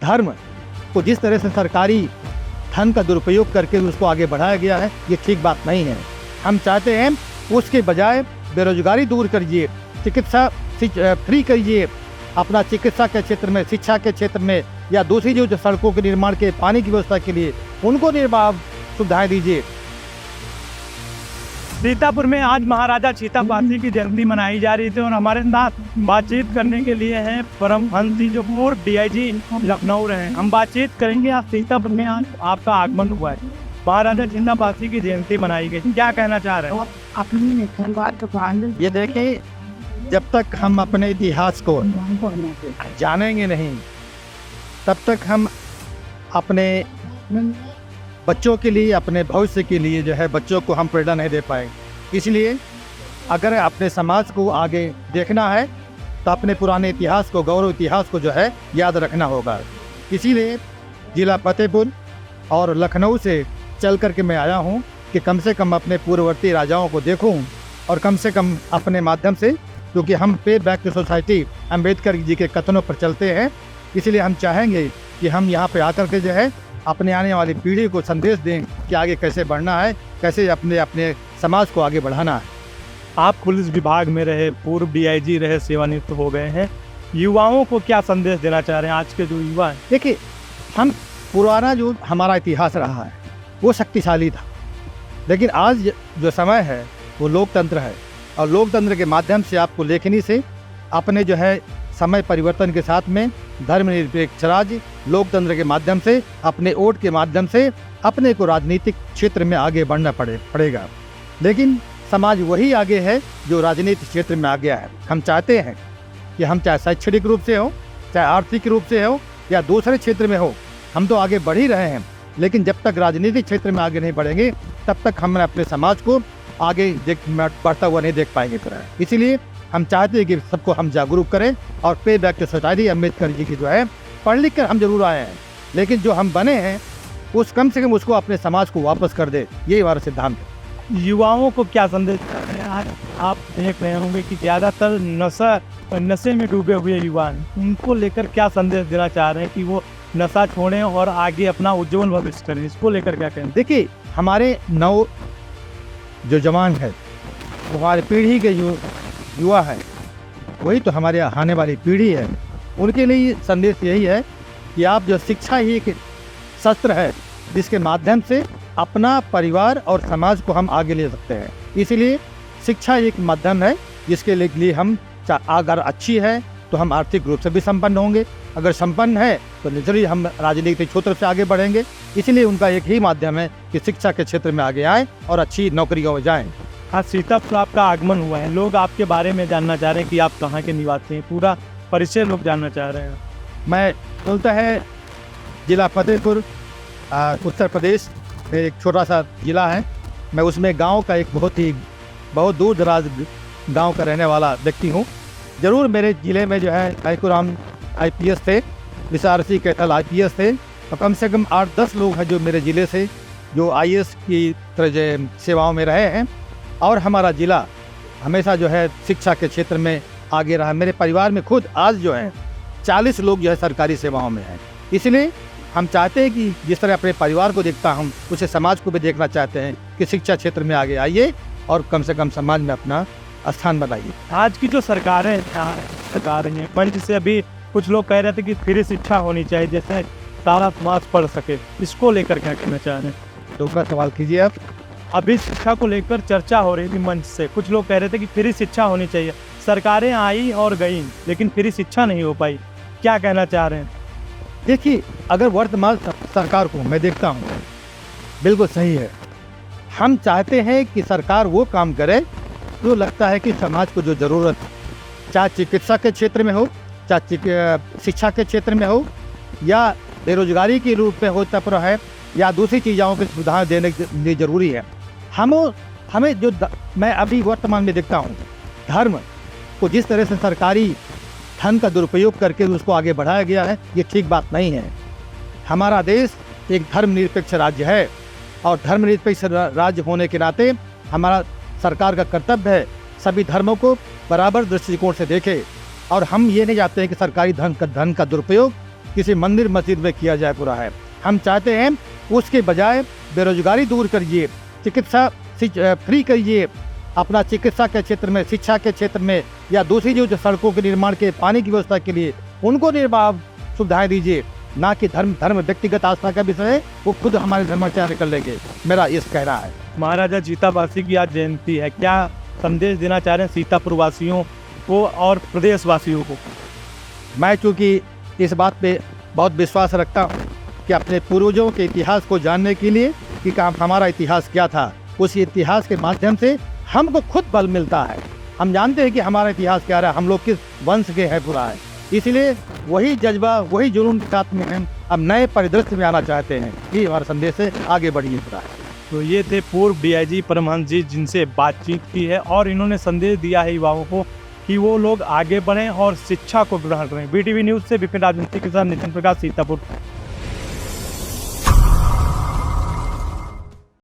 धर्म को जिस तरह से सरकारी धन का दुरुपयोग करके उसको आगे बढ़ाया गया है, ये ठीक बात नहीं है। हम चाहते हैं उसके बजाय बेरोजगारी दूर करिए, चिकित्सा फ्री करिए, अपना चिकित्सा के क्षेत्र में, शिक्षा के क्षेत्र में, या दूसरी जो सड़कों के निर्माण के, पानी की व्यवस्था के लिए उनको निर्बाध सुविधाएं दीजिए। सीतापुर में आज महाराजा चीतापासी की जयंती मनाई जा रही थी और हमारे साथ बातचीत करने के लिए हैं परमहंस जी, जो पूर्व डीआईजी लखनऊ रहे। हम बातचीत करेंगे। आज सीतापुर में आज आपका आगमन हुआ है, महाराजा चीतापासी की जयंती मनाई गई, क्या कहना चाह रहे हैं? ये देखिए, जब तक हम अपने इतिहास को जानेंगे नहीं, तब तक हम अपने बच्चों के लिए, अपने भविष्य के लिए जो है बच्चों को हम प्रेरणा नहीं दे पाएंगे। इसलिए अगर अपने समाज को आगे देखना है तो अपने पुराने इतिहास को, गौरव इतिहास को जो है याद रखना होगा। इसीलिए जिला फतेहपुर और लखनऊ से चल कर के मैं आया हूँ कि कम से कम अपने पूर्ववर्ती राजाओं को देखूँ और कम से कम अपने माध्यम से, क्योंकि हम पे back to society Ambedkar ji के कथनों पर चलते हैं, इसलिए हम चाहेंगे कि हम यहाँ पे आकर के जो है अपने आने वाली पीढ़ी को संदेश दें कि आगे कैसे बढ़ना है, कैसे अपने समाज को आगे बढ़ाना है। आप पुलिस विभाग में रहे, पूर्व डीआईजी रहे, सेवानिवृत्त हो गए हैं, युवाओं को क्या संदेश देना चाह रहे हैं आज के जो युवा हैं? देखिए, हम पुराना जो हमारा इतिहास रहा है वो शक्तिशाली था, लेकिन आज जो समय है वो लोकतंत्र है, और लोकतंत्र के माध्यम से आपको लेखनी से अपने जो है समय परिवर्तन के साथ में धर्मनिरपेक्ष राज्य, लोकतंत्र के माध्यम से, अपने वोट के माध्यम से अपने को राजनीतिक क्षेत्र में आगे बढ़ना पड़ेगा। लेकिन समाज वही आगे है जो राजनीतिक क्षेत्र में आगे है। हम चाहते हैं कि हम चाहे शैक्षणिक रूप से हो, चाहे आर्थिक रूप से हो, या दूसरे क्षेत्र में हो, हम तो आगे बढ़ ही रहे हैं, लेकिन जब तक राजनीतिक क्षेत्र में आगे नहीं बढ़ेंगे तब तक हम अपने समाज को आगे बढ़ता हुआ नहीं देख पाएंगे। इसीलिए हम चाहते हैं कि सबको हम जागरूक करें और पे back to society Ambedkar ji की जो है, पढ़ लिख कर हम जरूर आए हैं, लेकिन जो हम बने हैं उस कम से कम उसको अपने समाज को वापस कर दे, यही हमारा सिद्धांत है। युवाओं को क्या संदेश? आज आप देख रहे होंगे कि ज़्यादातर नशे में डूबे हुए युवा हैं, उनको लेकर क्या संदेश देना चाह रहे हैं कि वो नशा छोड़ें और आगे अपना उज्जवल भविष्य करें? इसको लेकर क्या कहें? देखिए, हमारे नौ जो जवान है, हमारी पीढ़ी के जो युवा है, वही तो हमारे आने वाली पीढ़ी है। उनके लिए संदेश यही है कि आप जो शिक्षा ही एक शस्त्र है जिसके माध्यम से अपना परिवार और समाज को हम आगे ले सकते हैं। इसीलिए शिक्षा एक माध्यम है जिसके लिए हम, अगर अच्छी है तो हम आर्थिक रूप से भी संपन्न होंगे, अगर संपन्न है तो निश्चित हम राजनीतिक क्षेत्र से आगे बढ़ेंगे। इसलिए उनका एक ही माध्यम है कि शिक्षा के क्षेत्र में आगे आएँ और अच्छी नौकरियों में जाएँ। आज सीतापुर आपका आगमन हुआ है, लोग आपके बारे में जानना चाह रहे हैं कि आप कहाँ के निवासी हैं, पूरा परिचय लोग जानना चाह रहे हैं। मैं बोलता है जिला फतेहपुर उत्तर प्रदेश में एक छोटा सा ज़िला है। मैं उसमें गांव का एक बहुत दूर दराज गांव का रहने वाला व्यक्ति हूं। ज़रूर मेरे ज़िले में जो है कैकुराम IPS थे, विसारसी कैथल IPS थे, और कम से कम 8-10 लोग हैं जो मेरे ज़िले से जो IAS की तरह सेवाओं में रहे हैं, और हमारा ज़िला हमेशा जो है शिक्षा के क्षेत्र में आगे रहा। मेरे परिवार में खुद आज जो है 40 लोग जो है सरकारी सेवाओं में हैं। इसलिए हम चाहते हैं कि जिस तरह अपने परिवार को देखता हूँ, उसे समाज को भी देखना चाहते हैं कि शिक्षा क्षेत्र में आगे आइए और कम से कम समाज में अपना स्थान बनाइए। आज की जो सरकारें हैं, मंच से अभी कुछ लोग कह रहे थे कि फ्री शिक्षा होनी चाहिए, जैसे सारा समाज पढ़ सके, इसको लेकर क्या कहना चाह रहे हैं? दूसरा सवाल कीजिए आप। अभी शिक्षा को लेकर चर्चा हो रही थी मंच से, कुछ लोग कह रहे थे कि फ्री शिक्षा होनी चाहिए, सरकारें आई और गई लेकिन फ्री शिक्षा नहीं हो पाई, क्या कहना चाह रहे हैं? देखिए, अगर वर्तमान सरकार को मैं देखता हूँ, बिल्कुल सही है। हम चाहते हैं कि सरकार वो काम करे जो लगता है कि समाज को जो ज़रूरत है, चाहे चिकित्सा के क्षेत्र में हो, चाहे शिक्षा के क्षेत्र में हो, या बेरोजगारी के रूप में हो तब है, या दूसरी चीज़ों की सुविधाएँ देने के लिए ज़रूरी है। हमें जो मैं अभी वर्तमान में देखता हूँ, धर्म को जिस तरह से सरकारी धन का दुरुपयोग करके उसको आगे बढ़ाया गया है, ये ठीक बात नहीं है। हमारा देश एक धर्मनिरपेक्ष राज्य है, और धर्मनिरपेक्ष राज्य होने के नाते हमारा सरकार का कर्तव्य है सभी धर्मों को बराबर दृष्टिकोण से देखे, और हम ये नहीं चाहते हैं कि सरकारी धन का दुरुपयोग किसी मंदिर मस्जिद में किया जाए पूरा है। हम चाहते हैं उसके बजाय बेरोजगारी दूर करिए, चिकित्सा फ्री करिए, अपना चिकित्सा के क्षेत्र में, शिक्षा के क्षेत्र में, या दूसरी जो सड़कों के निर्माण के, पानी की व्यवस्था के लिए उनको निर्माण सुविधाएं दीजिए। ना कि धर्म व्यक्तिगत आस्था का विषय है, वो खुद हमारे धर्माचार्य कर लेंगे। मेरा ये कहना है। महाराजा जीतापासी की आज जयंती है, क्या संदेश देना चाह रहे हैं सीतापुर वासियों को और प्रदेशवासियों को? मैं चूँकि इस बात पे बहुत विश्वास रखता हूँ कि अपने पूर्वजों के इतिहास को जानने के लिए कि हमारा इतिहास क्या था, उस इतिहास के माध्यम से हमको खुद बल मिलता है। हम जानते हैं कि हमारा इतिहास क्या रहा है, हम लोग किस वंश के हैं पूरा है। इसलिए वही जज्बा, वही जुनून के साथ में हम अब नए परिदृश्य में आना चाहते हैं। ये हमारा संदेश है, आगे बढ़िए पूरा है। तो ये थे पूर्व डीआईजी परमहंस जी, जिनसे बातचीत की है और इन्होंने संदेश दिया है युवाओं को कि वो लोग आगे बढ़ें और शिक्षा को ग्रहण करें। BTV न्यूज़ से विपिन राजवंशी के साथ नितिन प्रकाश, सीतापुर।